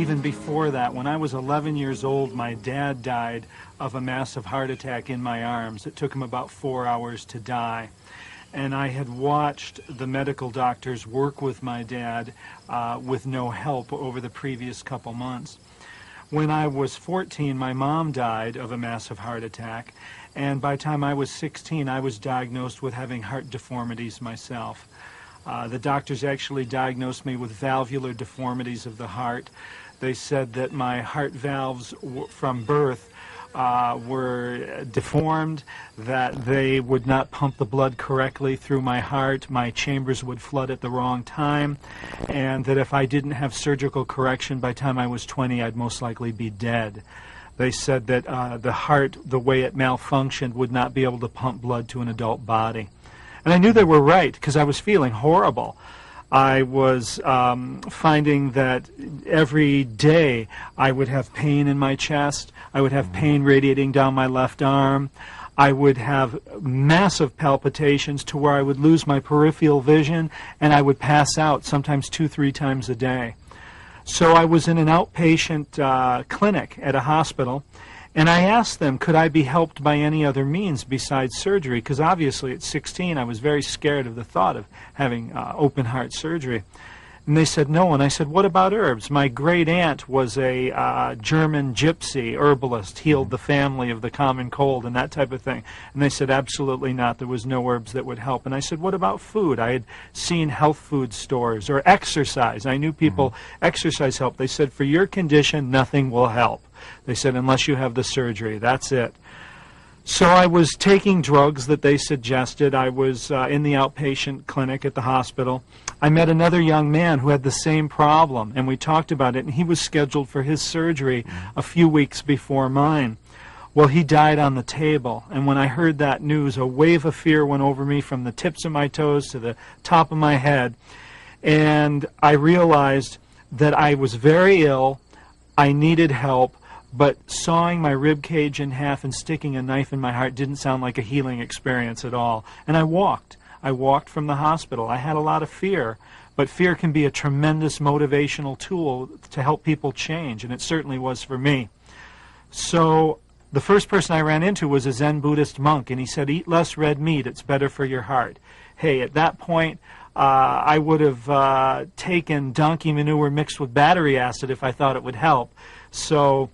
even before that. When I was 11 years old, my dad died of a massive heart attack in my arms. It took him about 4 hours to die. And I had watched the medical doctors work with my dad with no help over the previous couple months. When I was 14, my mom died of a massive heart attack, and by the time I was 16, I was diagnosed with having heart deformities myself. The doctors actually diagnosed me with valvular deformities of the heart. They said that my heart valves from birth were deformed, that they would not pump the blood correctly through my heart, my chambers would flood at the wrong time, and that if I didn't have surgical correction by the time I was 20, I'd most likely be dead. They said that the heart, the way it malfunctioned, would not be able to pump blood to an adult body. And I knew they were right because I was feeling horrible. I was finding that every day I would have pain in my chest, I would have pain radiating down my left arm, I would have massive palpitations to where I would lose my peripheral vision and I would pass out sometimes 2-3 times a day. So I was in an outpatient clinic at a hospital, and I asked them, could I be helped by any other means besides surgery? Because obviously at 16 I was very scared of the thought of having open heart surgery. And they said no, and I said, what about herbs? My great aunt was a German gypsy herbalist, healed the family of the common cold and that type of thing. And they said absolutely not, there was no herbs that would help. And I said, what about food? I had seen health food stores, or exercise. I knew people exercise helped. They said, for your condition, nothing will help. They said, unless you have the surgery, that's it. So I was taking drugs that they suggested. I was in the outpatient clinic at the hospital. I met another young man who had the same problem, and we talked about it, and he was scheduled for his surgery a few weeks before mine. Well, he died on the table, and when I heard that news, a wave of fear went over me from the tips of my toes to the top of my head, and I realized that I was very ill, I needed help, but sawing my rib cage in half and sticking a knife in my heart didn't sound like a healing experience at all. And I walked. I walked from the hospital. I had a lot of fear, but fear can be a tremendous motivational tool to help people change, and it certainly was for me. So the first person I ran into was a Zen Buddhist monk, and he said, eat less red meat, it's better for your heart. Hey, at that point, I would have taken donkey manure mixed with battery acid if I thought it would help. So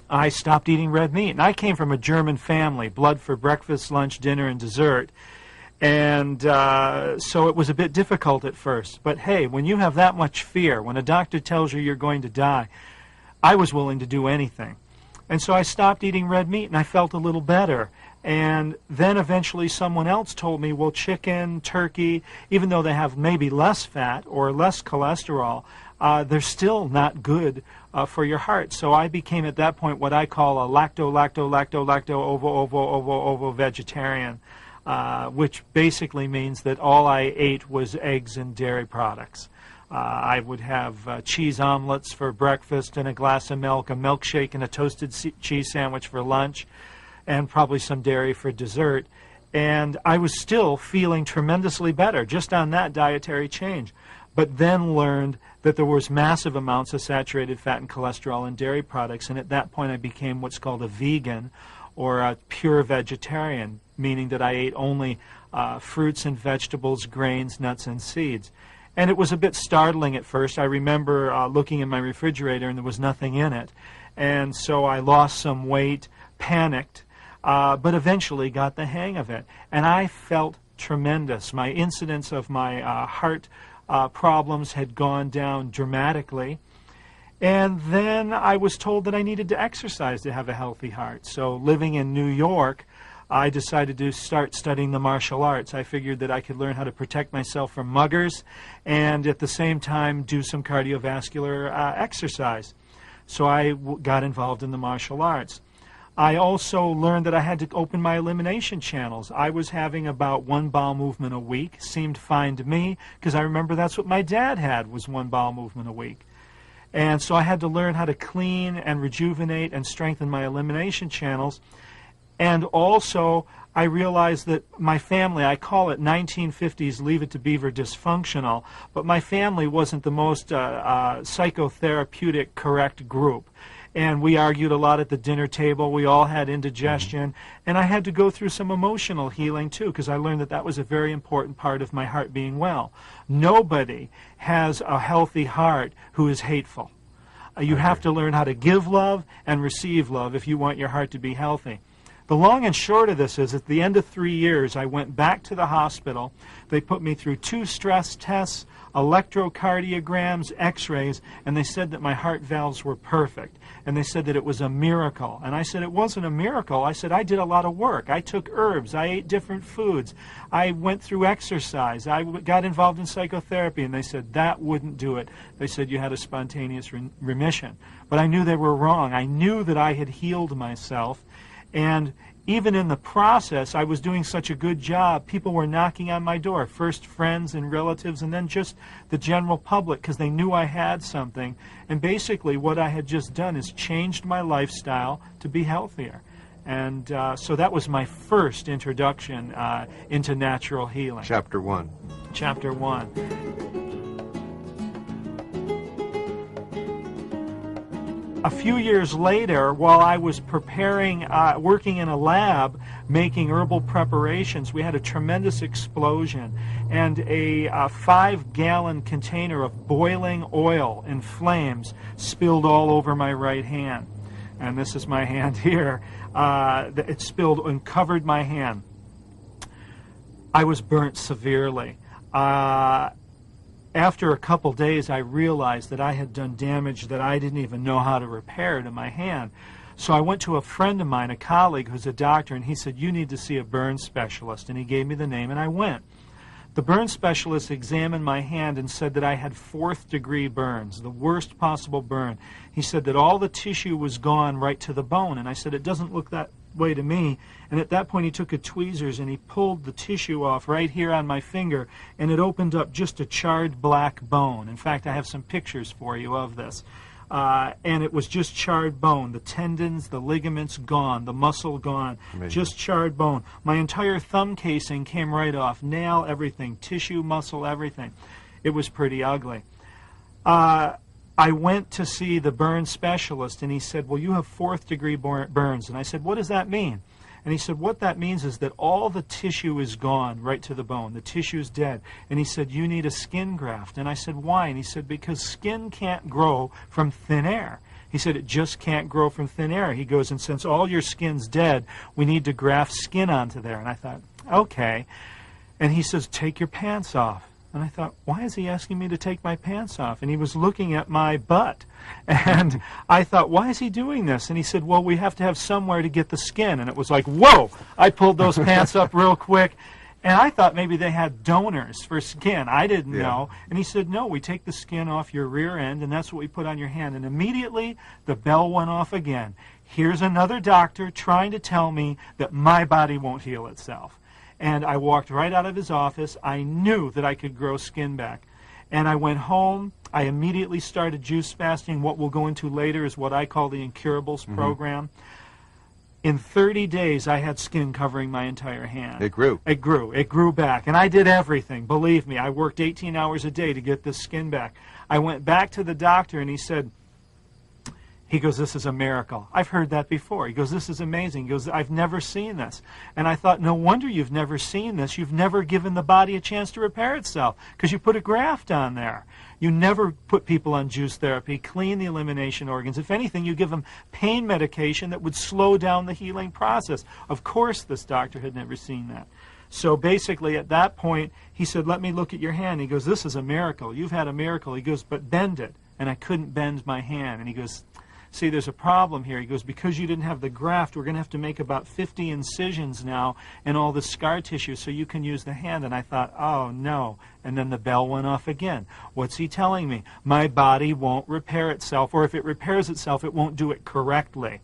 I stopped eating red meat. And I came from a German family, blood for breakfast, lunch, dinner, and dessert. And so it was a bit difficult at first. But hey, when you have that much fear, when a doctor tells you you're going to die, I was willing to do anything. And so I stopped eating red meat, and I felt a little better. And then eventually someone else told me, well, chicken, turkey, even though they have maybe less fat or less cholesterol, they're still not good for your heart. So I became at that point what I call a lacto vegetarian, which basically means that all I ate was eggs and dairy products. I would have cheese omelets for breakfast and a glass of milk, a milkshake and a toasted cheese sandwich for lunch, and probably some dairy for dessert. And I was still feeling tremendously better just on that dietary change, but then learned that there was massive amounts of saturated fat and cholesterol in dairy products, and at that point I became what's called a vegan, or a pure vegetarian, meaning that I ate only fruits and vegetables, grains, nuts, and seeds. And it was a bit startling at first. I remember looking in my refrigerator and there was nothing in it. And so I lost some weight, panicked, but eventually got the hang of it. And I felt tremendous. My incidence of my heart problems had gone down dramatically. And then I was told that I needed to exercise to have a healthy heart. So living in New York, I decided to start studying the martial arts. I figured that I could learn how to protect myself from muggers and at the same time do some cardiovascular exercise. So I got involved in the martial arts. I also learned that I had to open my elimination channels. I was having about 1 bowel movement a week. Seemed fine to me because I remember that's what my dad had, was 1 bowel movement a week. And so I had to learn how to clean and rejuvenate and strengthen my elimination channels. And also, I realized that my family, I call it 1950s Leave It to Beaver dysfunctional, but my family wasn't the most psychotherapeutic correct group. And we argued a lot at the dinner table. We all had indigestion. And I had to go through some emotional healing, too, because I learned that that was a very important part of my heart being well. Nobody has a healthy heart who is hateful. You have to learn how to give love and receive love if you want your heart to be healthy. The long and short of this is, at the end of 3 years, I went back to the hospital. They put me through 2 stress tests, electrocardiograms, x-rays, and they said that my heart valves were perfect. And they said that it was a miracle. And I said it wasn't a miracle. I said I did a lot of work. I took herbs. I ate different foods. I went through exercise. I got involved in psychotherapy. And they said that wouldn't do it. They said you had a spontaneous remission. But I knew they were wrong. I knew that I had healed myself. And even in the process, I was doing such a good job. People were knocking on my door, first friends and relatives, and then just the general public, because they knew I had something. And basically what I had just done is changed my lifestyle to be healthier. And so that was my first introduction into natural healing. Chapter 1. Chapter 1. A few years later, while I was preparing, working in a lab, making herbal preparations, we had a tremendous explosion, and a 5-gallon container of boiling oil in flames spilled all over my right hand. And this is my hand here. It spilled and covered my hand. I was burnt severely. After a couple days, I realized that I had done damage that I didn't even know how to repair to my hand. So I went to a friend of mine, a colleague who's a doctor, and he said, you need to see a burn specialist. And he gave me the name, and I went. The burn specialist examined my hand and said that I had 4th-degree burns, the worst possible burn. He said that all the tissue was gone right to the bone. And I said, it doesn't look that way to me. And at that point he took a tweezers and he pulled the tissue off right here on my finger, and it opened up just a charred black bone. In fact, I have some pictures for you of this. And it was just charred bone. The tendons, the ligaments gone, the muscle gone. Amazing. Just charred bone. My entire thumb casing came right off. Nail, everything. Tissue, muscle, everything. It was pretty ugly. I went to see the burn specialist, and he said, well, you have 4th-degree burns. And I said, what does that mean? And he said, what that means is that all the tissue is gone right to the bone. The tissue's dead. And he said, you need a skin graft. And I said, why? And he said, because skin can't grow from thin air. He said, it just can't grow from thin air. He goes, and since all your skin's dead, we need to graft skin onto there. And I thought, okay. And he says, take your pants off. And I thought, why is he asking me to take my pants off? And he was looking at my butt. And I thought, why is he doing this? And he said, well, we have to have somewhere to get the skin. And it was like, whoa! I pulled those pants up real quick. And I thought maybe they had donors for skin. I didn't know. And he said, no, we take the skin off your rear end, and that's what we put on your hand. And immediately, the bell went off again. Here's another doctor trying to tell me that my body won't heal itself. And I walked right out of his office. I knew that I could grow skin back. And I went home. I immediately started juice fasting. What we'll go into later is what I call the Incurables program. In 30 days, I had skin covering my entire hand. It grew. It grew. It grew back. And I did everything. Believe me, I worked 18 hours a day to get this skin back. I went back to the doctor, and he goes, this is a miracle. I've heard that before. He goes, this is amazing. He goes, I've never seen this. And I thought, no wonder you've never seen this. You've never given the body a chance to repair itself, because you put a graft on there. You never put people on juice therapy, clean the elimination organs. If anything, you give them pain medication that would slow down the healing process. Of course, this doctor had never seen that. So basically, at that point, he said, let me look at your hand. He goes, this is a miracle. You've had a miracle. He goes, but bend it. And I couldn't bend my hand. And he goes, see, there's a problem here. He goes, because you didn't have the graft, we're going to have to make about 50 incisions now and all the scar tissue so you can use the hand. And I thought, oh, no. And then the bell went off again. What's he telling me? My body won't repair itself, or if it repairs itself, it won't do it correctly.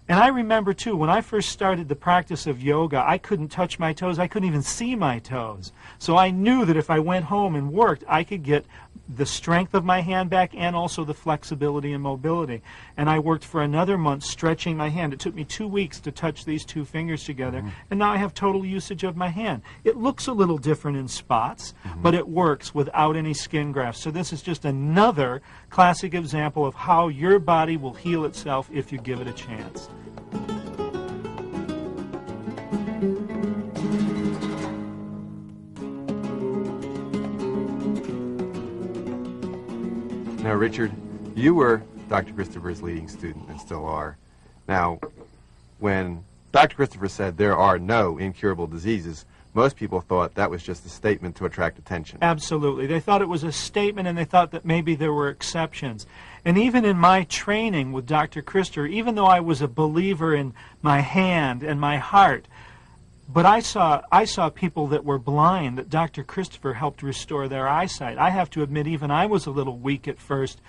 And I remember, too, when I first started the practice of yoga, I couldn't touch my toes. I couldn't even see my toes. So I knew that if I went home and worked, I could get the strength of my hand back and also the flexibility and mobility. And I worked for another month stretching my hand. It took me 2 weeks to touch these two fingers together, and now I have total usage of my hand. It looks a little different in spots, but it works without any skin grafts. So this is just another classic example of how your body will heal itself if you give it a chance. Now, Richard, you were Dr. Christopher's leading student and still are. Now, when Dr. Christopher said there are no incurable diseases, most people thought that was just a statement to attract attention. Absolutely. They thought it was a statement, and they thought that maybe there were exceptions. And even in my training with Dr. Christopher, even though I was a believer in my hand and my heart, but I saw people that were blind that Dr. Christopher helped restore their eyesight. I have to admit, even I was a little weak at first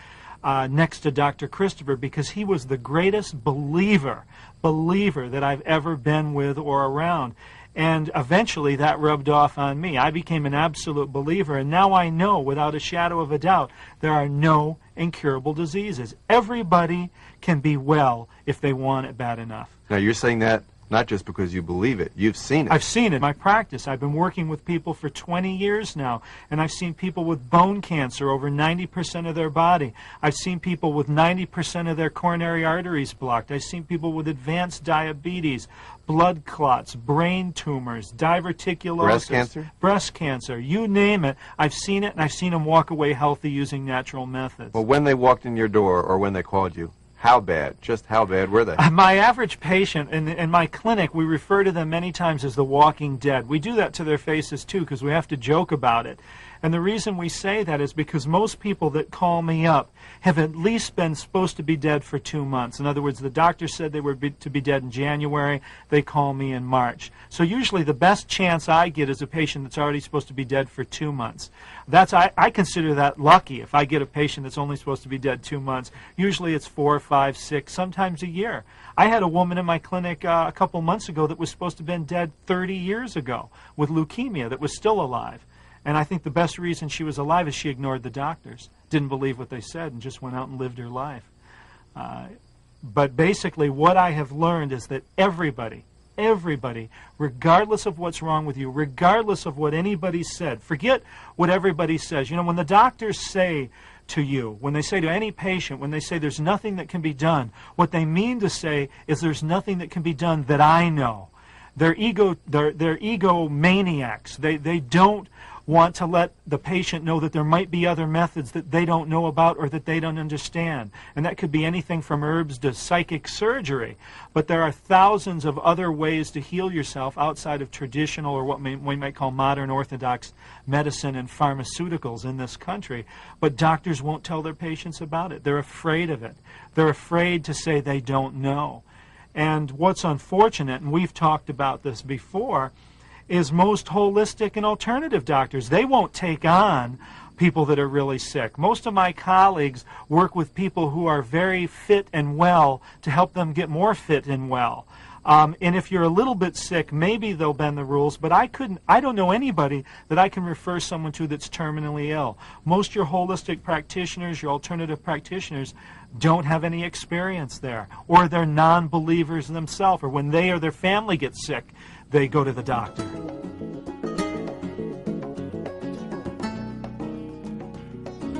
next to Dr. Christopher, because he was the greatest believer that I've ever been with or around. And eventually that rubbed off on me. I became an absolute believer, and now I know without a shadow of a doubt there are no incurable diseases. Everybody can be well if they want it bad enough. Now, you're saying that not just because you believe it, you've seen it. I've seen it in my practice. I've been working with people for 20 years now, and I've seen people with bone cancer, over 90% of their body. I've seen people with 90% of their coronary arteries blocked. I've seen people with advanced diabetes, blood clots, brain tumors, diverticulosis, breast cancer, you name it. I've seen it, and I've seen them walk away healthy using natural methods. Well, when they walked in your door or when they called you, how bad? Just how bad were they? My average patient in my clinic, we refer to them many times as the walking dead. We do that to their faces too, because we have to joke about it. And the reason we say that is because most people that call me up have at least been supposed to be dead for 2 months. In other words, the doctor said they were to be dead in January. They call me in March. So usually the best chance I get is a patient that's already supposed to be dead for 2 months. I consider that lucky if I get a patient that's only supposed to be dead 2 months. Usually it's 4, 5, 6, sometimes a year. I had a woman in my clinic a couple months ago that was supposed to have been dead 30 years ago with leukemia that was still alive. And I think the best reason she was alive is she ignored the doctors, didn't believe what they said, and just went out and lived her life. But basically what I have learned is that everybody, regardless of what's wrong with you, regardless of what anybody said, forget what everybody says. You know, when the doctors say to you, when they say to any patient, when they say there's nothing that can be done, what they mean to say is there's nothing that can be done that I know. They're egomaniacs. They don't want to let the patient know that there might be other methods that they don't know about or that they don't understand. And that could be anything from herbs to psychic surgery. But there are thousands of other ways to heal yourself outside of traditional, or what we might call modern orthodox medicine and pharmaceuticals in this country. But doctors won't tell their patients about it. They're afraid of it. They're afraid to say they don't know. And what's unfortunate, and we've talked about this before, is most holistic and alternative doctors. They won't take on people that are really sick. Most of my colleagues work with people who are very fit and well to help them get more fit and well. And if you're a little bit sick, maybe they'll bend the rules, but I don't know anybody that I can refer someone to that's terminally ill. Most your holistic practitioners, your alternative practitioners, don't have any experience there, or they're non-believers themselves, or when they or their family gets sick, they go to the doctor.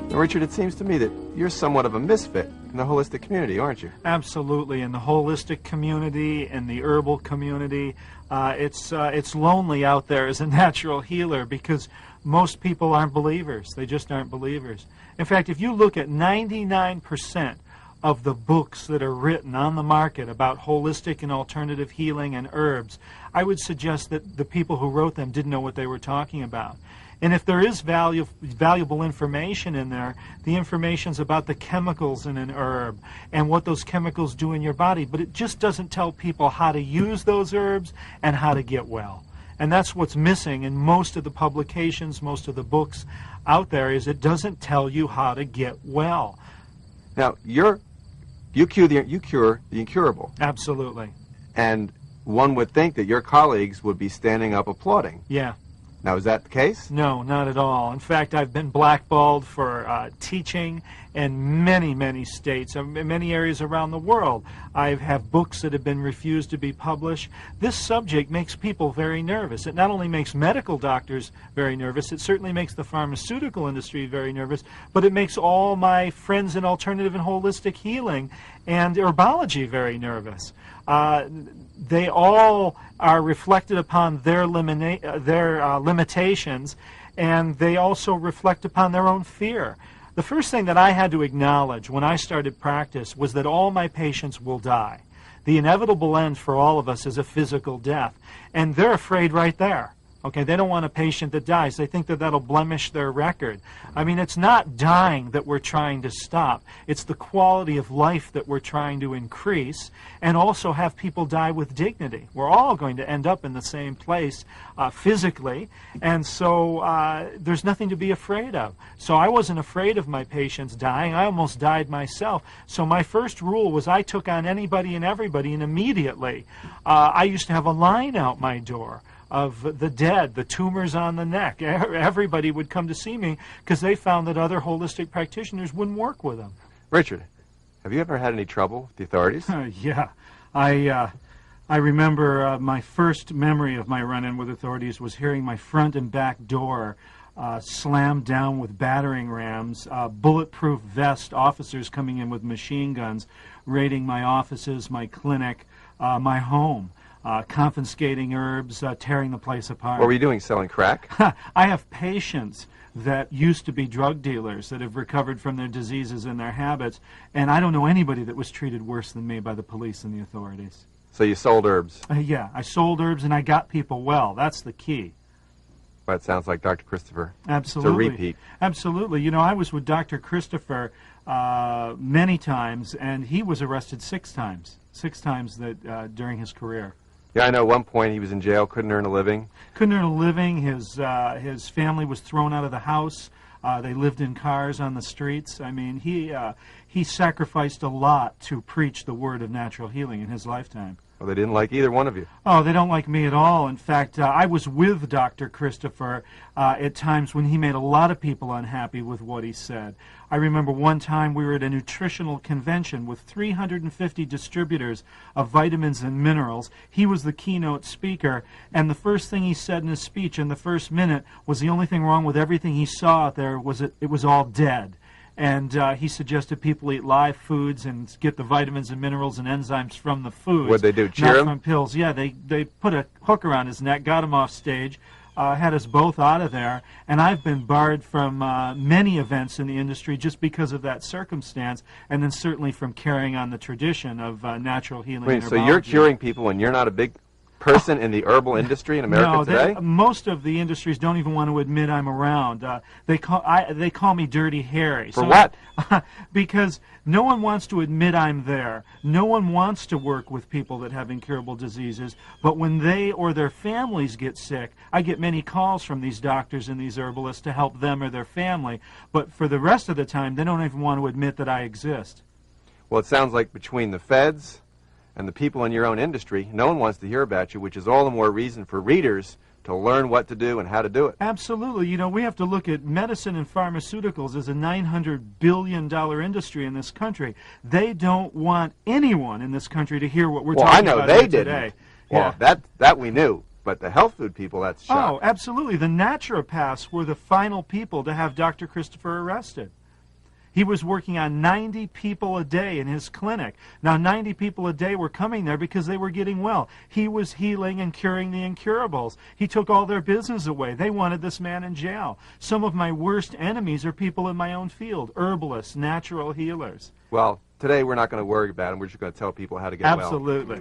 Now, Richard, it seems to me that you're somewhat of a misfit in the holistic community, aren't you? Absolutely. In the holistic community, in the herbal community, it's lonely out there as a natural healer because most people aren't believers. They just aren't believers. In fact, if you look at 99% of the books that are written on the market about holistic and alternative healing and herbs, I would suggest that the people who wrote them didn't know what they were talking about. And if there is valuable information in there, the information's about the chemicals in an herb and what those chemicals do in your body, but it just doesn't tell people how to use those herbs and how to get well. And that's what's missing in most of the publications, most of the books out there, is it doesn't tell you how to get well. Now, you're You cure the incurable. Absolutely. And one would think that your colleagues would be standing up applauding. Yeah. Now, is that the case? No, not at all. In fact, I've been blackballed for teaching in many, many states, in many areas around the world. I have books that have been refused to be published. This subject makes people very nervous. It not only makes medical doctors very nervous, it certainly makes the pharmaceutical industry very nervous, but it makes all my friends in alternative and holistic healing and herbology very nervous. They all are reflected upon their limitations, and they also reflect upon their own fear. The first thing that I had to acknowledge when I started practice was that all my patients will die. The inevitable end for all of us is a physical death, and they're afraid right there. Okay, they don't want a patient that dies. They think that that'll blemish their record. I mean, it's not dying that we're trying to stop. It's the quality of life that we're trying to increase and also have people die with dignity. We're all going to end up in the same place physically, and so there's nothing to be afraid of. So I wasn't afraid of my patients dying. I almost died myself. So my first rule was I took on anybody and everybody, and immediately I used to have a line out my door of the dead, the tumors on the neck. Everybody would come to see me because they found that other holistic practitioners wouldn't work with them. Richard, have you ever had any trouble with the authorities? Yeah. I remember my first memory of my run-in with authorities was hearing my front and back door slammed down with battering rams, bulletproof vest officers coming in with machine guns, raiding my offices, my clinic, my home. Confiscating herbs, tearing the place apart. What were you doing, selling crack? I have patients that used to be drug dealers that have recovered from their diseases and their habits, and I don't know anybody that was treated worse than me by the police and the authorities. So you sold herbs? Yeah, I sold herbs and I got people well. That's the key. Well, that sounds like Dr. Christopher. Absolutely. It's a repeat. Absolutely. You know, I was with Dr. Christopher many times, and he was arrested 6 times. 6 times that during his career. Yeah, I know at one point he was in jail, couldn't earn a living. Couldn't earn a living. His family was thrown out of the house. They lived in cars on the streets. I mean, he sacrificed a lot to preach the word of natural healing in his lifetime. Well, they didn't like either one of you. Oh, they don't like me at all. In fact, I was with Dr. Christopher at times when he made a lot of people unhappy with what he said. I remember one time we were at a nutritional convention with 350 distributors of vitamins and minerals. He was the keynote speaker, and the first thing he said in his speech in the first minute was the only thing wrong with everything he saw out there was it was all dead. And he suggested people eat live foods and get the vitamins and minerals and enzymes from the foods. What'd they do, cheer not him? From pills. Yeah, they put a hook around his neck, got him off stage, had us both out of there, and I've been barred from many events in the industry just because of that circumstance, and then certainly from carrying on the tradition of natural healing. Wait, and so you're herbology. curing people and you're not a big person in the herbal industry in America today? Most of the industries don't even want to admit I'm around. They call me Dirty Harry. For what? Because no one wants to admit I'm there. No one wants to work with people that have incurable diseases. But when they or their families get sick, I get many calls from these doctors and these herbalists to help them or their family. But for the rest of the time, they don't even want to admit that I exist. Well, it sounds like between the feds and the people in your own industry, no one wants to hear about you, which is all the more reason for readers to learn what to do and how to do it. Absolutely. You know, we have to look at medicine and pharmaceuticals as a $900 billion industry in this country. They don't want anyone in this country to hear what we're talking about they here didn't. today. Well, Yeah. that we knew. But the health food people, that's shocking. Oh, absolutely. The naturopaths were the final people to have Dr. Christopher arrested. He was working on 90 people a day in his clinic. Now, 90 people a day were coming there because they were getting well. He was healing and curing the incurables. He took all their business away. They wanted this man in jail. Some of my worst enemies are people in my own field, herbalists, natural healers. Well, today we're not going to worry about them. We're just going to tell people how to get well. Absolutely.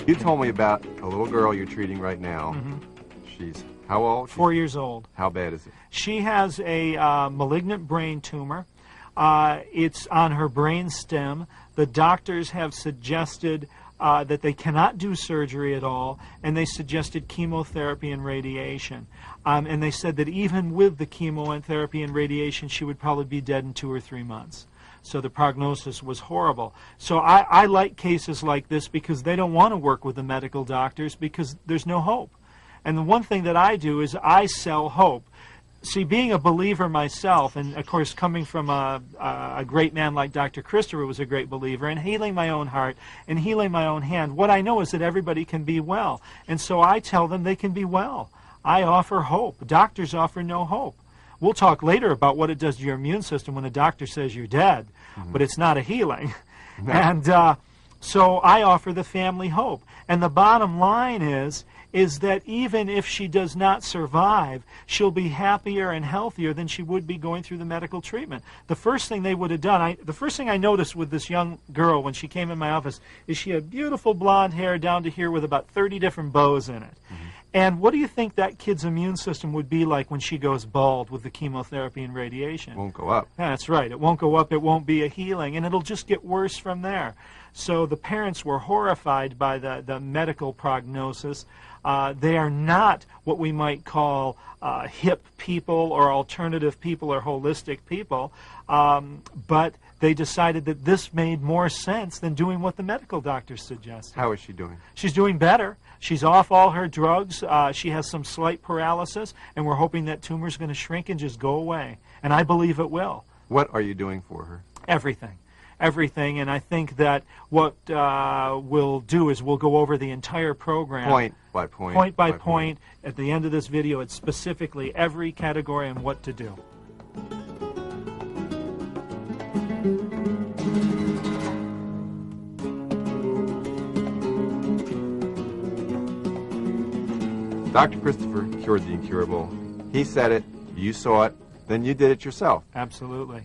You told me about a little girl you're treating right now. Mm-hmm. She's how old? 4 years old. How bad is it? She has a malignant brain tumor. It's on her brain stem. The doctors have suggested that they cannot do surgery at all, and they suggested chemotherapy and radiation. And they said that even with the chemo and therapy and radiation, she would probably be dead in 2 or 3 months. So the prognosis was horrible. So I like cases like this because they don't want to work with the medical doctors because there's no hope. And the one thing that I do is I sell hope. See, being a believer myself, and of course coming from a great man like Dr. Christopher was a great believer, and healing my own heart and healing my own hand, what I know is that everybody can be well. And so I tell them they can be well. I offer hope. Doctors offer no hope. We'll talk later about what it does to your immune system when a doctor says you're dead, but it's not a healing. No. And so I offer the family hope. And the bottom line is that even if she does not survive, she'll be happier and healthier than she would be going through the medical treatment. The first thing they would have done, the first thing I noticed with this young girl when she came in my office is she had beautiful blonde hair down to here with about 30 different bows in it. And what do you think that kid's immune system would be like when she goes bald with the chemotherapy and radiation? It won't go up. That's right. It won't go up. It won't be a healing. And it'll just get worse from there. So the parents were horrified by the medical prognosis. They are not what we might call hip people or alternative people or holistic people. But they decided that this made more sense than doing what the medical doctors suggested. How is she doing? She's doing better. She's off all her drugs. She has some slight paralysis, and we're hoping that tumor's going to shrink and just go away. And I believe it will. What are you doing for her? Everything. Everything. And I think that what we'll do is we'll go over the entire program. Point by point. Point by point. At the end of this video, it's specifically every category and what to do. Dr. Christopher cured the incurable. He said it, you saw it, then you did it yourself. Absolutely.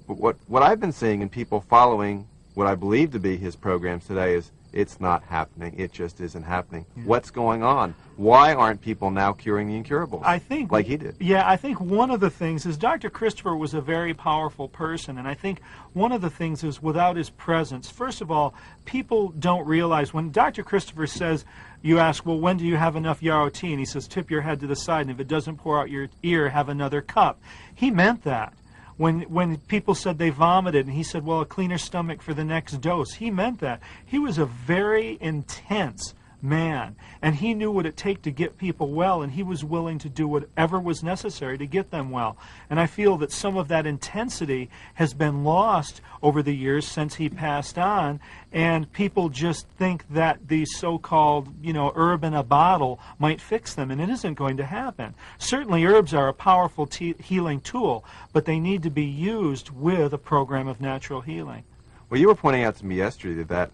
But what I've been seeing in people following what I believe to be his programs today is it's not happening. It just isn't happening. Yeah. What's going on? Why aren't people now curing the incurables? I think, like he did. Yeah, I think one of the things is Dr. Christopher was a very powerful person, and I think one of the things is without his presence, first of all, people don't realize when Dr. Christopher says, you ask, well, when do you have enough yarrow tea? And he says, tip your head to the side, and if it doesn't pour out your ear, have another cup. He meant that. When people said they vomited, and he said, well, a cleaner stomach for the next dose, he meant that. He was a very intense man, and he knew what it took to get people well, and he was willing to do whatever was necessary to get them well. And I feel that some of that intensity has been lost over the years since he passed on, and people just think that the so-called, herb in a bottle might fix them, and it isn't going to happen. Certainly herbs are a powerful healing tool, but they need to be used with a program of natural healing. Well, you were pointing out to me yesterday that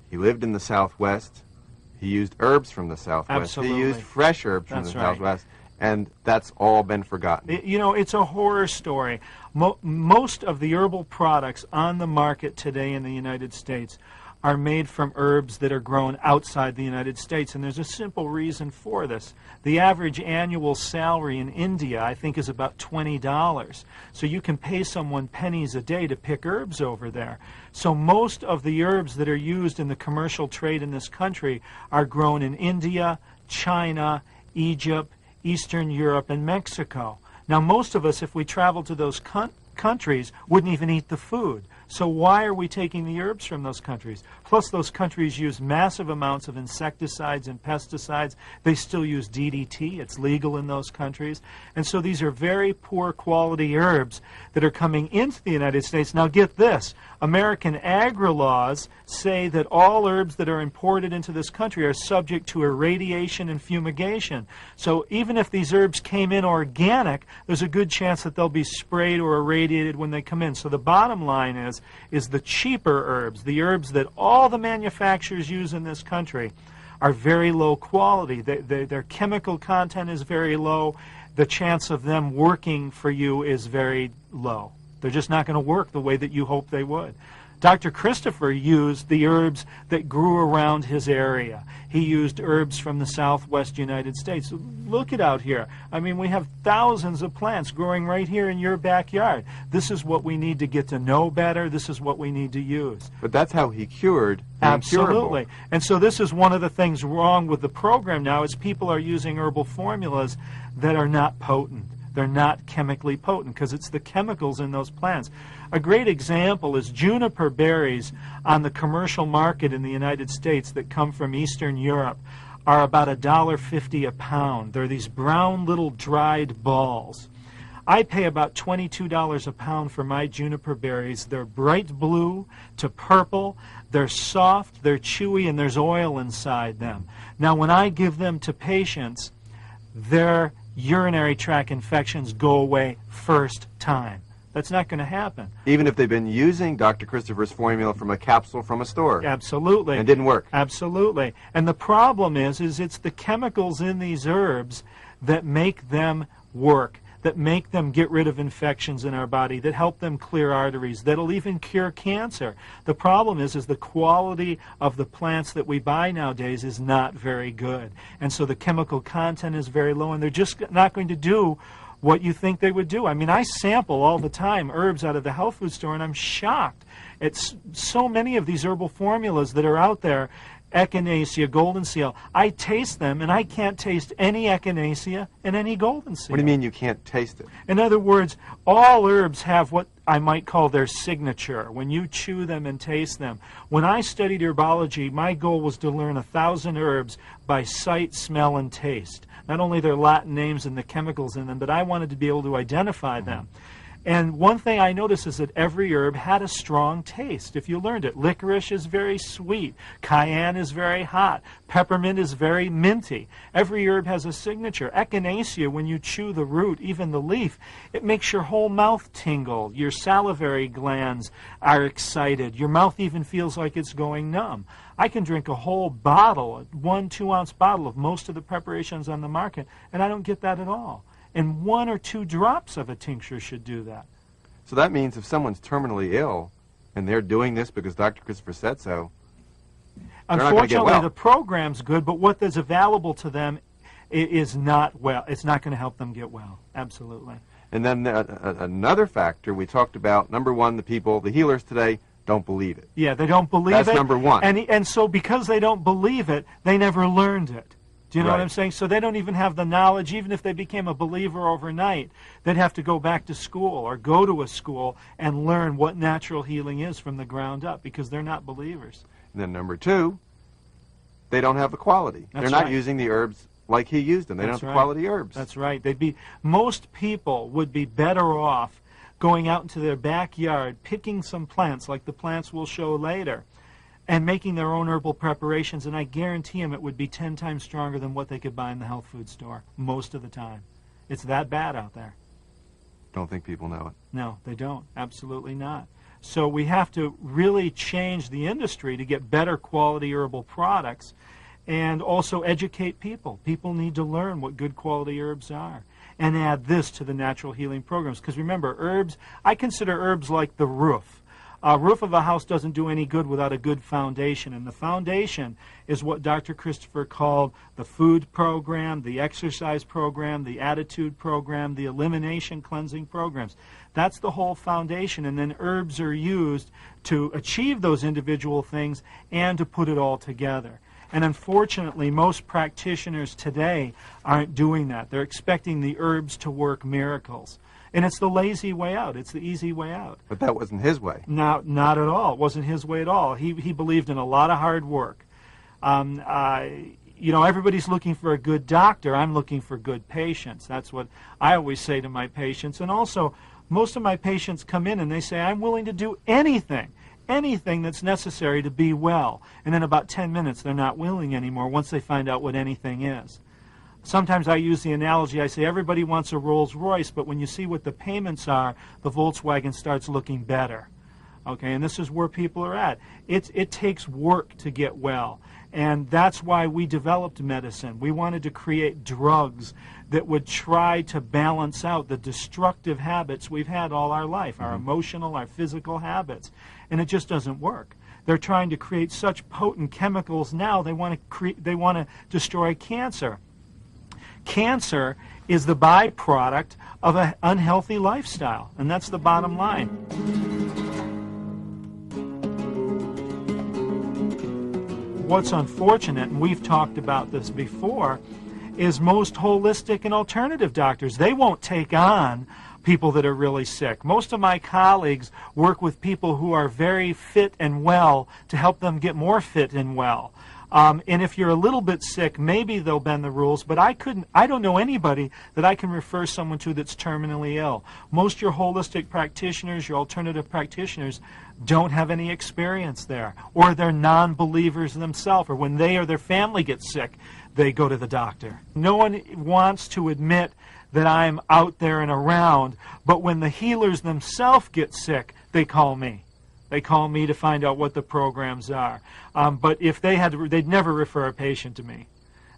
he lived in the Southwest. He used herbs from the Southwest. Absolutely. He used fresh herbs from the Southwest, and that's all been forgotten. It's a horror story. Most of the herbal products on the market today in the United States are made from herbs that are grown outside the United States, and there's a simple reason for this. The average annual salary in India, I think, is about $20. So you can pay someone pennies a day to pick herbs over there. So most of the herbs that are used in the commercial trade in this country are grown in India, China, Egypt, Eastern Europe, and Mexico. Now, most of us, if we travel to those countries, wouldn't even eat the food. So why are we taking the herbs from those countries? Plus, those countries use massive amounts of insecticides and pesticides. They still use DDT. It's legal in those countries. And so these are very poor quality herbs that are coming into the United States. Now get this. American agri-laws say that all herbs that are imported into this country are subject to irradiation and fumigation. So even if these herbs came in organic, there's a good chance that they'll be sprayed or irradiated when they come in. So the bottom line is the cheaper herbs, the herbs that all the manufacturers use in this country, are very low quality. Their chemical content is very low. The chance of them working for you is very low. They're just not going to work the way that you hope they would. Dr. Christopher used the herbs that grew around his area. He used herbs from the southwest United States. Look it out here. I mean, we have thousands of plants growing right here in your backyard. This is what we need to get to know better. This is what we need to use. But that's how he cured the Absolutely. incurable. And so this is one of the things wrong with the program now is people are using herbal formulas that are not potent. They're not chemically potent because it's the chemicals in those plants. A great example is juniper berries on the commercial market in the United States that come from Eastern Europe are about $1.50 a pound. They're these brown little dried balls. I pay about $22 a pound for my juniper berries. They're bright blue to purple. They're soft, they're chewy, and there's oil inside them. Now, when I give them to patients, their urinary tract infections go away first time. That's not going to happen. Even if they've been using Dr. Christopher's formula from a capsule from a store. Absolutely. And it didn't work. Absolutely. And the problem is it's the chemicals in these herbs that make them work, that make them get rid of infections in our body, that help them clear arteries, that'll even cure cancer. The problem is the quality of the plants that we buy nowadays is not very good. And so the chemical content is very low, and they're just not going to do what you think they would do. I mean, I sample all the time herbs out of the health food store, and I'm shocked. It's so many of these herbal formulas that are out there, echinacea, golden seal. I taste them, and I can't taste any echinacea and any golden seal. What do you mean you can't taste it? In other words, all herbs have what I might call their signature when you chew them and taste them. When I studied herbology, my goal was to learn 1,000 herbs by sight, smell, and taste. Not only their Latin names and the chemicals in them, but I wanted to be able to identify them. And one thing I noticed is that every herb had a strong taste. If you learned it, licorice is very sweet, cayenne is very hot, peppermint is very minty. Every herb has a signature. Echinacea, when you chew the root, even the leaf, it makes your whole mouth tingle. Your salivary glands are excited. Your mouth even feels like it's going numb. I can drink a whole bottle, a 1-2 ounce bottle of most of the preparations on the market, and I don't get that at all. And 1 or 2 drops of a tincture should do that. So that means if someone's terminally ill and they're doing this because Dr. Christopher said so, they're not going to get well. Unfortunately, the program's good, but what is available to them is not well. It's not going to help them get well. Absolutely. And then another factor we talked about, number one, the people, the healers today, don't believe it. Yeah, they don't believe it. That's number one. And so because they don't believe it, they never learned it. Do you know what I'm saying? So they don't even have the knowledge. Even if they became a believer overnight, they'd have to go back to school or go to a school and learn what natural healing is from the ground up because they're not believers. And then number two, they don't have the quality. They're not using the herbs like he used them. They don't have the quality herbs. That's right. Most people would be better off going out into their backyard, picking some plants like the plants we'll show later, and making their own herbal preparations, and I guarantee them it would be 10 times stronger than what they could buy in the health food store most of the time. It's that bad out there. Don't think people know it. No, they don't. Absolutely not. So we have to really change the industry to get better quality herbal products and also educate people. People need to learn what good quality herbs are and add this to the natural healing programs. Because remember, herbs, I consider herbs like the roof. A roof of a house doesn't do any good without a good foundation, and the foundation is what Dr. Christopher called the food program, the exercise program, the attitude program, the elimination cleansing programs. That's the whole foundation, and then herbs are used to achieve those individual things and to put it all together. And unfortunately, most practitioners today aren't doing that. They're expecting the herbs to work miracles. And it's the lazy way out. It's the easy way out. But that wasn't his way. No, not at all. It wasn't his way at all. He believed in a lot of hard work. You know, everybody's looking for a good doctor. I'm looking for good patients. That's what I always say to my patients. And also, most of my patients come in and they say, I'm willing to do anything that's necessary to be well. And in about 10 minutes, they're not willing anymore once they find out what anything is. Sometimes I use the analogy, I say everybody wants a Rolls Royce, but when you see what the payments are, the Volkswagen starts looking better. Okay, and this is where people are at. It takes work to get well. And that's why we developed medicine. We wanted to create drugs that would try to balance out the destructive habits we've had all our life, our emotional, our physical habits. And it just doesn't work. They're trying to create such potent chemicals now, they want to destroy cancer. Cancer is the byproduct of an unhealthy lifestyle, and that's the bottom line. What's unfortunate, and we've talked about this before, is most holistic and alternative doctors, they won't take on people that are really sick. Most of my colleagues work with people who are very fit and well to help them get more fit and well. And if you're a little bit sick, maybe they'll bend the rules, but I don't know anybody that I can refer someone to that's terminally ill. Most of your holistic practitioners, your alternative practitioners, don't have any experience there, or they're non-believers themselves, or when they or their family get sick, they go to the doctor. No one wants to admit that I'm out there and around, but when the healers themselves get sick, they call me. They call me to find out what the programs are. But if they had to, they'd never refer a patient to me.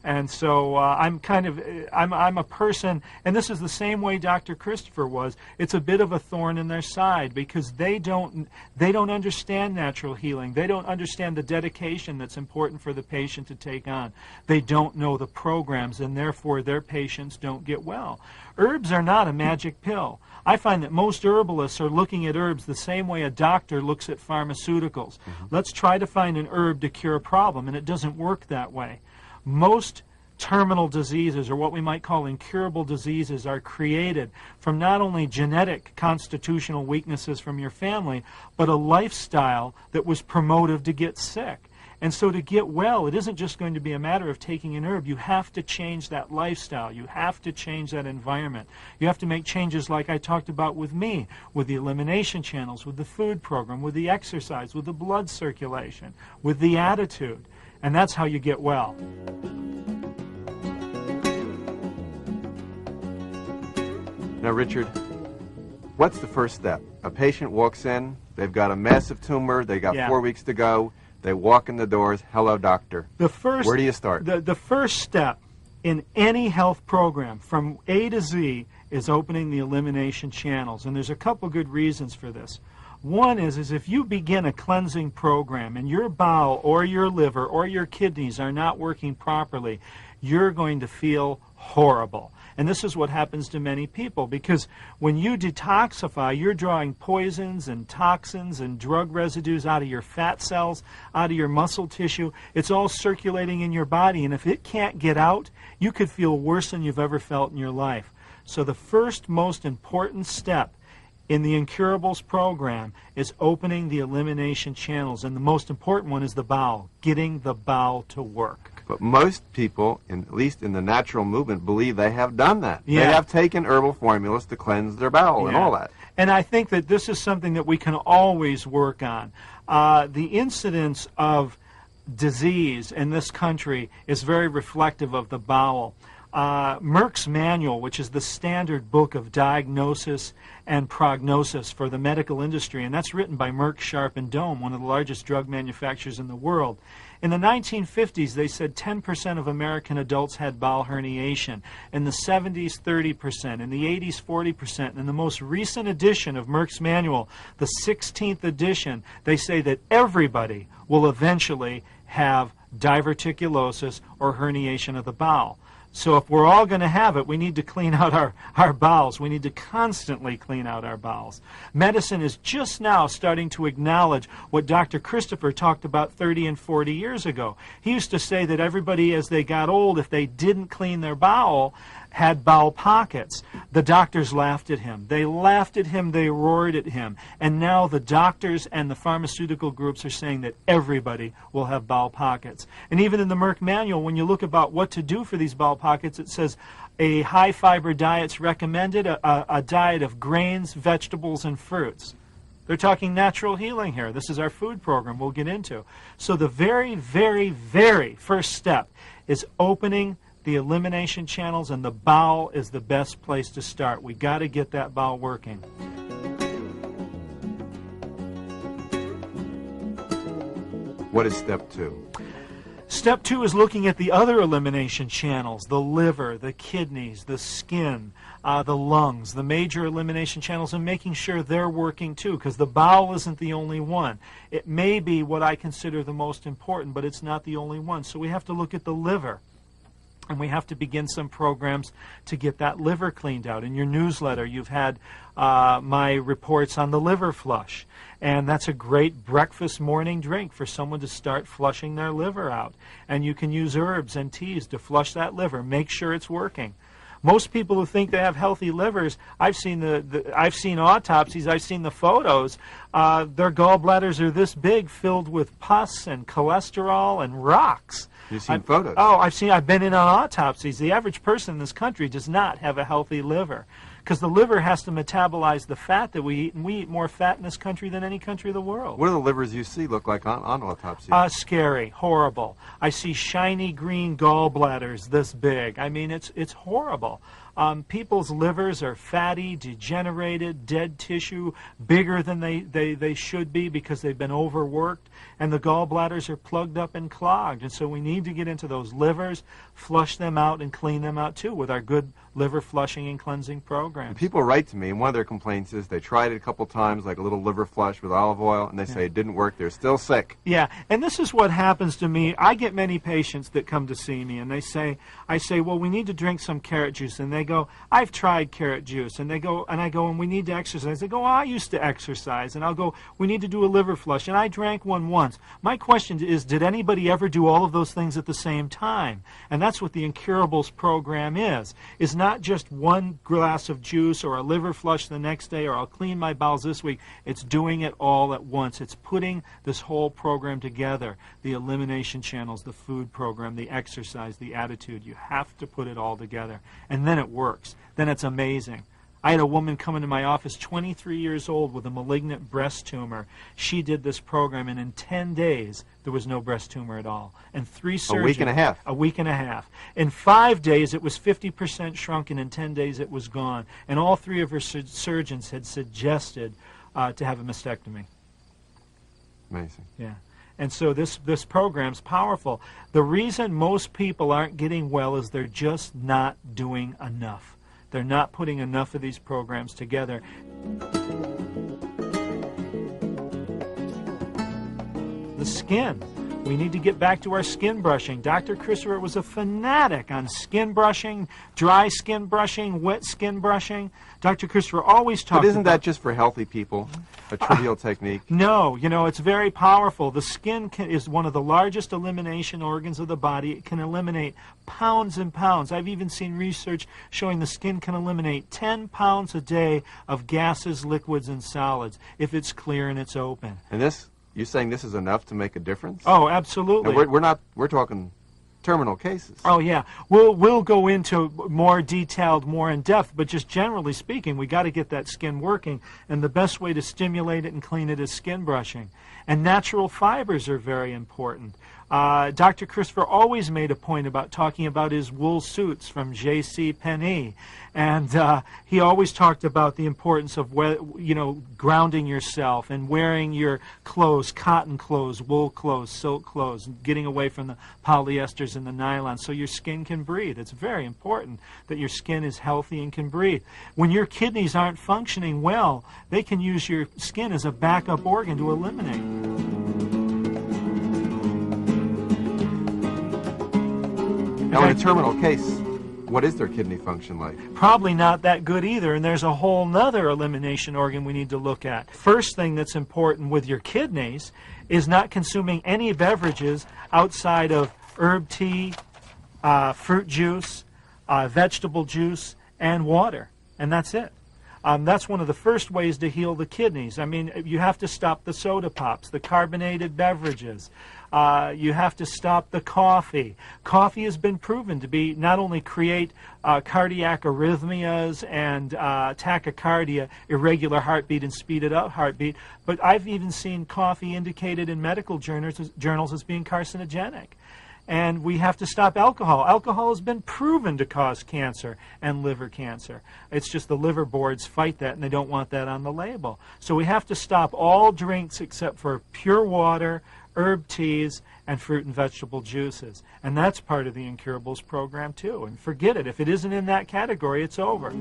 And so I'm a person, and this is the same way Dr. Christopher was. It's a bit of a thorn in their side because they don't understand natural healing. They don't understand the dedication that's important for the patient to take on. They don't know the programs, and therefore their patients don't get well. Herbs are not a magic pill. I find that most herbalists are looking at herbs the same way a doctor looks at pharmaceuticals. Let's try to find an herb to cure a problem, and it doesn't work that way. Most terminal diseases, or what we might call incurable diseases, are created from not only genetic constitutional weaknesses from your family, but a lifestyle that was promotive to get sick. And so to get well, it isn't just going to be a matter of taking an herb. You have to change that lifestyle. You have to change that environment. You have to make changes like I talked about with me, with the elimination channels, with the food program, with the exercise, with the blood circulation, with the attitude. And that's how you get well. Now, Richard, what's the first step? A patient walks in, they've got a massive tumor, they got 4 weeks to go, they walk in the doors, hello, doctor. Where do you start? The first step in any health program, from A to Z, is opening the elimination channels. And there's a couple good reasons for this. One is if you begin a cleansing program and your bowel or your liver or your kidneys are not working properly, you're going to feel horrible. And this is what happens to many people, because when you detoxify, you're drawing poisons and toxins and drug residues out of your fat cells, out of your muscle tissue. It's all circulating in your body, and if it can't get out, you could feel worse than you've ever felt in your life. So the first most important step in the Incurables program is opening the elimination channels, and the most important one is the bowel, getting the bowel to work. But most people, at least in the natural movement, believe they have done that. Yeah. They have taken herbal formulas to cleanse their bowel and all that. And I think that this is something that we can always work on. The incidence of disease in this country is very reflective of the bowel. Merck's manual, which is the standard book of diagnosis and prognosis for the medical industry, and that's written by Merck, Sharp and Dohme, one of the largest drug manufacturers in the world. In the 1950s, they said 10% of American adults had bowel herniation. In the 70s, 30%. In the 80s, 40%. And in the most recent edition of Merck's manual, the 16th edition, they say that everybody will eventually have diverticulosis or herniation of the bowel. So if we're all going to have it, we need to clean out our bowels. We need to constantly clean out our bowels. Medicine is just now starting to acknowledge what Dr. Christopher talked about 30 and 40 years ago. He used to say that everybody, as they got old, if they didn't clean their bowel, had bowel pockets. The doctors laughed at him. They laughed at him. They roared at him. And now the doctors and the pharmaceutical groups are saying that everybody will have bowel pockets. And even in the Merck manual, when you look about what to do for these bowel pockets, it says a high-fiber diet's recommended, a diet of grains, vegetables, and fruits. They're talking natural healing here. This is our food program we'll get into. So the very, very, very first step is opening the elimination channels, and the bowel is the best place to start. We got to get that bowel working. What is step 2? Step 2 is looking at the other elimination channels, the liver, the kidneys, the skin, the lungs, the major elimination channels, and making sure they're working too, because the bowel isn't the only one. It may be what I consider the most important, but it's not the only one. So we have to look at the liver. And we have to begin some programs to get that liver cleaned out. In your newsletter, you've had my reports on the liver flush. And that's a great breakfast morning drink for someone to start flushing their liver out. And you can use herbs and teas to flush that liver. Make sure it's working. Most people who think they have healthy livers, I've seen I've seen autopsies, I've seen the photos. Their gallbladders are this big, filled with pus and cholesterol and rocks. You've seen photos? Oh, I've been in on autopsies. The average person in this country does not have a healthy liver, because the liver has to metabolize the fat that we eat, and we eat more fat in this country than any country of the world. What do the livers you see look like on autopsy? Scary, horrible. I see shiny green gallbladders this big. I mean, it's horrible. People's livers are fatty, degenerated, dead tissue, bigger than they should be because they've been overworked, and the gallbladders are plugged up and clogged. And so we need to get into those livers, flush them out, and clean them out too with our good liver flushing and cleansing program. And people write to me, and one of their complaints is they tried it a couple times, like a little liver flush with olive oil, and they say it didn't work. They're still sick. Yeah, and this is what happens to me. I get many patients that come to see me, and I say, well, we need to drink some carrot juice, and they go, I've tried carrot juice, and I go, and we need to exercise. They go, I used to exercise, and I'll go, we need to do a liver flush, and I drank one once. My question is, did anybody ever do all of those things at the same time? And that's what the Incurables program is not just one glass of juice or a liver flush the next day or I'll clean my bowels this week. It's doing it all at once. It's putting this whole program together, the elimination channels, the food program, the exercise, the attitude. You have to put it all together, and then it works. Then it's amazing. I had a woman come into my office, 23 years old, with a malignant breast tumor. She did this program, and in 10 days, there was no breast tumor at all. And 3 surgeries. A week and a half. A week and a half. In 5 days, it was 50% shrunken. In 10 days, it was gone. And all 3 of her surgeons had suggested to have a mastectomy. Amazing. Yeah. And so this program's powerful. The reason most people aren't getting well is they're just not doing enough. They're not putting enough of these programs together. The skin. We need to get back to our skin brushing. Dr. Christopher was a fanatic on skin brushing, dry skin brushing, wet skin brushing. Dr. Christopher always talked about... But isn't that just for healthy people, a trivial technique? No, it's very powerful. The skin is one of the largest elimination organs of the body. It can eliminate pounds and pounds. I've even seen research showing the skin can eliminate 10 pounds a day of gases, liquids, and solids if it's clear and it's open. And this... You're saying this is enough to make a difference? Oh, absolutely. And we're talking terminal cases. Oh, yeah. We'll go into more detailed, more in depth, but just generally speaking, we got to get that skin working, and the best way to stimulate it and clean it is skin brushing. And natural fibers are very important. Dr. Christopher always made a point about talking about his wool suits from J.C. Penney, and he always talked about the importance of grounding yourself and wearing your clothes, cotton clothes, wool clothes, silk clothes, and getting away from the polyesters and the nylon so your skin can breathe. It's very important that your skin is healthy and can breathe. When your kidneys aren't functioning well, they can use your skin as a backup organ to eliminate. Now, in a terminal case, what is their kidney function like? Probably not that good either, and there's a whole nother elimination organ we need to look at. First thing that's important with your kidneys is not consuming any beverages outside of herb tea, fruit juice, vegetable juice, and water, and that's it. That's one of the first ways to heal the kidneys. I mean, you have to stop the soda pops, the carbonated beverages. You have to stop the coffee. Coffee has been proven to be not only create cardiac arrhythmias and tachycardia, irregular heartbeat and speeded up heartbeat, but I've even seen coffee indicated in medical journals as being carcinogenic. And we have to stop alcohol. Alcohol has been proven to cause cancer and liver cancer. It's just the liver boards fight that, and they don't want that on the label. So we have to stop all drinks except for pure water, herb teas, and fruit and vegetable juices. And that's part of the Incurables program too. And forget it. If it isn't in that category, it's over.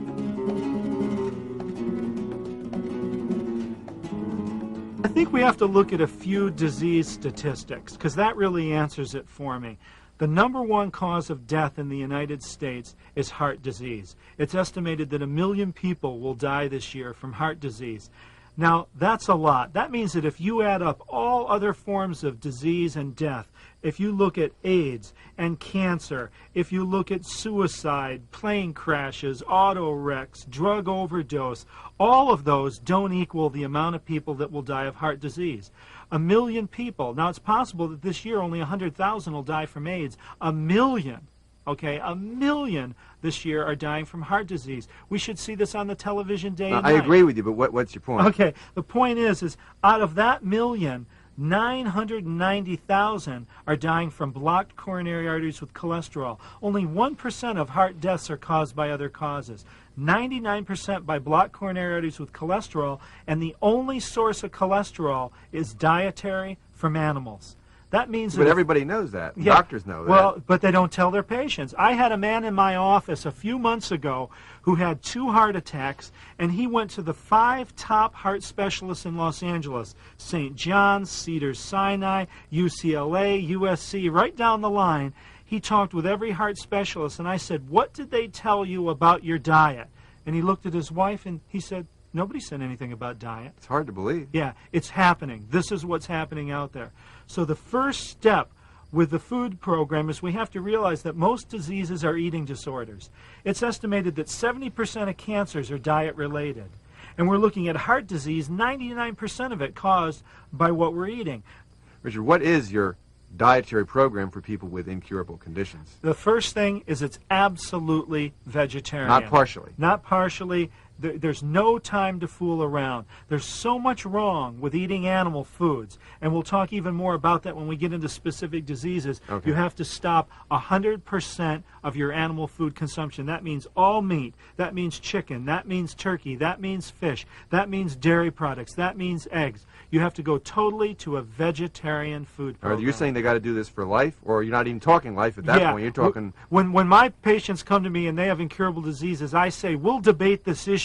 I think we have to look at a few disease statistics, because that really answers it for me. The #1 cause of death in the United States is heart disease. It's estimated that 1 million people will die this year from heart disease. Now, that's a lot. That means that if you add up all other forms of disease and death, if you look at AIDS and cancer, if you look at suicide, plane crashes, auto wrecks, drug overdose, all of those don't equal the amount of people that will die of heart disease. 1 million people. Now, it's possible that this year only 100,000 will die from AIDS. 1 million. Okay, 1 million this year are dying from heart disease. We should see this on the television day and night. I agree with you, but what's your point? Okay, the point is out of that million, 990,000 are dying from blocked coronary arteries with cholesterol. Only 1% of heart deaths are caused by other causes. 99% by blocked coronary arteries with cholesterol, and the only source of cholesterol is dietary from animals. That means but everybody knows that. Yeah, doctors know that. Well, but they don't tell their patients. I had a man in my office a few months ago who had 2 heart attacks, and he went to the 5 top heart specialists in Los Angeles: St. John's, Cedars-Sinai, UCLA, USC, right down the line. He talked with every heart specialist, and I said, "What did they tell you about your diet?" And he looked at his wife, and he said, "Nobody said anything about diet." It's hard to believe. Yeah, it's happening. This is what's happening out there. So the first step with the food program is we have to realize that most diseases are eating disorders. It's estimated that 70% of cancers are diet-related. And we're looking at heart disease, 99% of it caused by what we're eating. Richard, what is your dietary program for people with incurable conditions? The first thing is it's absolutely vegetarian. Not partially. Not partially. There's no time to fool around. There's so much wrong with eating animal foods, and we'll talk even more about that when we get into specific diseases. Okay. You have to stop 100% of your animal food consumption. That means all meat. That means chicken. That means turkey. That means fish. That means dairy products. That means eggs. You have to go totally to a vegetarian food program. Are you saying they got to do this for life, or you're not even talking life at that point? You're talking... When my patients come to me and they have incurable diseases, I say, we'll debate this issue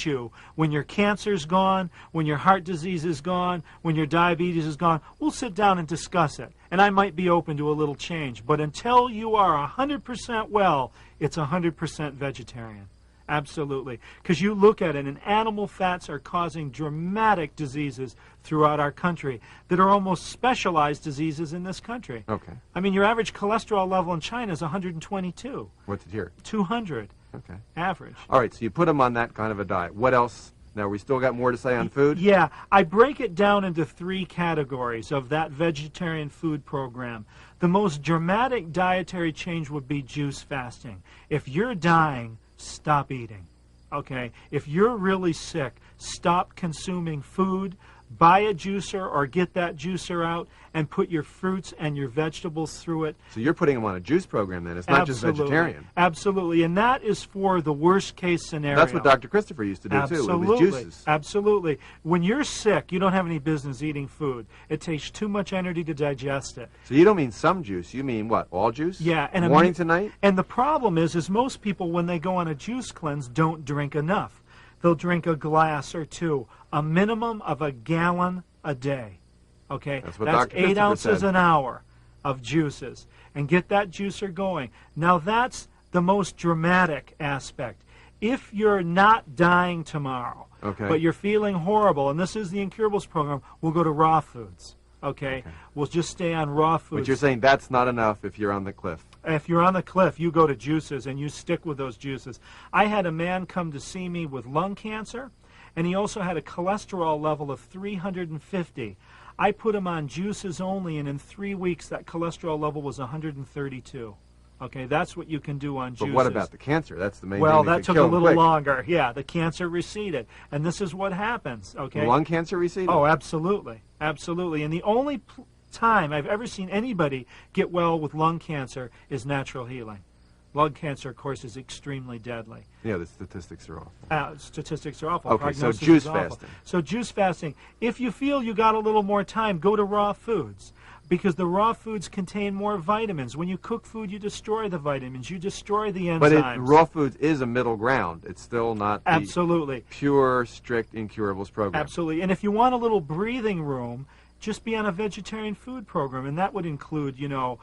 when your cancer's gone, when your heart disease is gone, when your diabetes is gone. We'll sit down and discuss it. And I might be open to a little change. But until you are 100% well, it's 100% vegetarian. Absolutely. Because you look at it, and animal fats are causing dramatic diseases throughout our country that are almost specialized diseases in this country. Okay. I mean, your average cholesterol level in China is 122. What's it here? 200. Okay. Average. All right, so you put them on that kind of a diet. What else? Now, we still got more to say on food? Yeah. I break it down into 3 categories of that vegetarian food program. The most dramatic dietary change would be juice fasting. If you're dying, stop eating. Okay? If you're really sick, stop consuming food, buy a juicer or get that juicer out and put your fruits and your vegetables through it. So you're putting them on a juice program then. It's not just vegetarian. Absolutely. And that is for the worst case scenario. That's what Dr. Christopher used to do too, with juices. Absolutely. When you're sick, you don't have any business eating food. It takes too much energy to digest it. So you don't mean some juice. You mean what, all juice? Yeah. And morning to night? And the problem is most people, when they go on a juice cleanse, don't drink enough. They'll drink a glass or 2, a minimum of a gallon a day. Okay, that's 8 ounces an hour of juices, and get that juicer going. Now that's the most dramatic aspect. If you're not dying tomorrow, but you're feeling horrible, and this is the Incurables program, we'll go to raw foods. Okay, we'll just stay on raw foods. But you're saying that's not enough if you're on the cliff. If you're on the cliff, you go to juices and you stick with those juices. I had a man come to see me with lung cancer, and he also had a cholesterol level of 350. I put him on juices only, and in 3 weeks that cholesterol level was 132. Okay, that's what you can do on juices. But what about the cancer? That's the main thing. Well, that took a little longer. Yeah, the cancer receded. And this is what happens, okay? The lung cancer receded? Oh, absolutely. Absolutely. And the only time I've ever seen anybody get well with lung cancer is natural healing. Lung cancer, of course, is extremely deadly. Yeah, the statistics are awful. Statistics are awful. Okay, Prognosis so juice is awful. fasting. So juice fasting. If you feel you got a little more time, go to raw foods, because the raw foods contain more vitamins. When you cook food, you destroy the vitamins. You destroy the enzymes. But raw foods is a middle ground. It's still not the absolutely pure, strict incurables program. Absolutely. And if you want a little breathing room, just be on a vegetarian food program, and that would include, you know,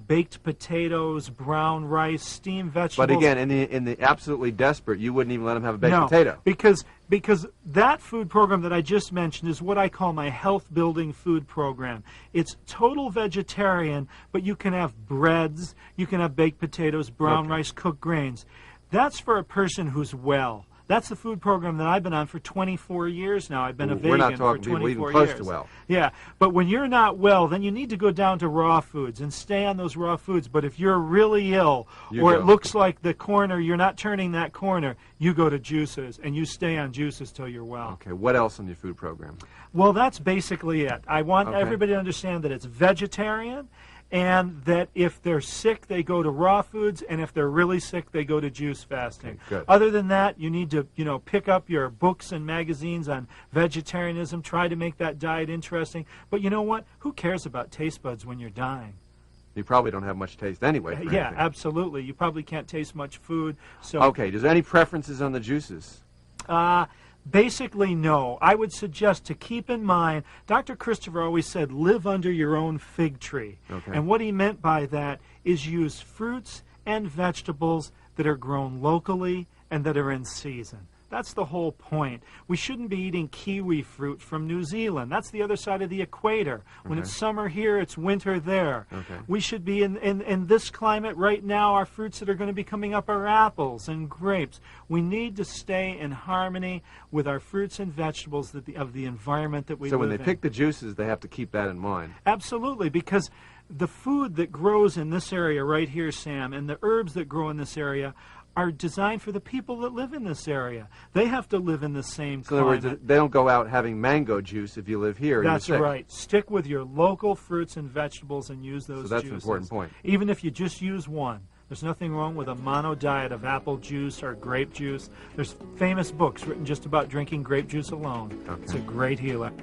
baked potatoes, brown rice, steamed vegetables. But again, in the absolutely desperate, you wouldn't even let them have a baked no, potato. because that food program that I just mentioned is what I call my health-building food program. It's total vegetarian, but you can have breads, you can have baked potatoes, brown rice, cooked grains. That's for a person who's well. That's the food program that I've been on for 24 years now. I've been a vegan for 24 years. We're not talking people even close to well. Yeah, but when you're not well, then you need to go down to raw foods and stay on those raw foods. But if you're really ill, it looks like the corner, you're not turning that corner, you go to juices, and you stay on juices till you're well. Okay, what else in your food program? Well, that's basically it. I want everybody to understand that it's vegetarian, and that if they're sick, they go to raw foods, and if they're really sick, they go to juice fasting. Okay, other than that, you need to, you know, pick up your books and magazines on vegetarianism, try to make that diet interesting. But you know what? Who cares about taste buds when you're dying? You probably don't have much taste anyway. Yeah, absolutely. You probably can't taste much food. So okay, is there any preferences on the juices? Basically, no. I would suggest to keep in mind, Dr. Christopher always said, live under your own fig tree. Okay. And what he meant by that is use fruits and vegetables that are grown locally and that are in season. That's the whole point. We shouldn't be eating kiwi fruit from New Zealand. That's the other side of the equator. When it's summer here, it's winter there. Okay. We should be in this climate right now. Our fruits that are going to be coming up are apples and grapes. We need to stay in harmony with our fruits and vegetables of the environment that we live in. So when they pick the juices, they have to keep that in mind. Absolutely, because the food that grows in this area right here, Sam, and the herbs that grow in this area are designed for the people that live in this area. They have to live in the same climate. In other words, they don't go out having mango juice if you live here. That's right. Stick with your local fruits and vegetables and use those juices. So that's an important point. Even if you just use one. There's nothing wrong with a mono diet of apple juice or grape juice. There's famous books written just about drinking grape juice alone. Okay. It's a great healer.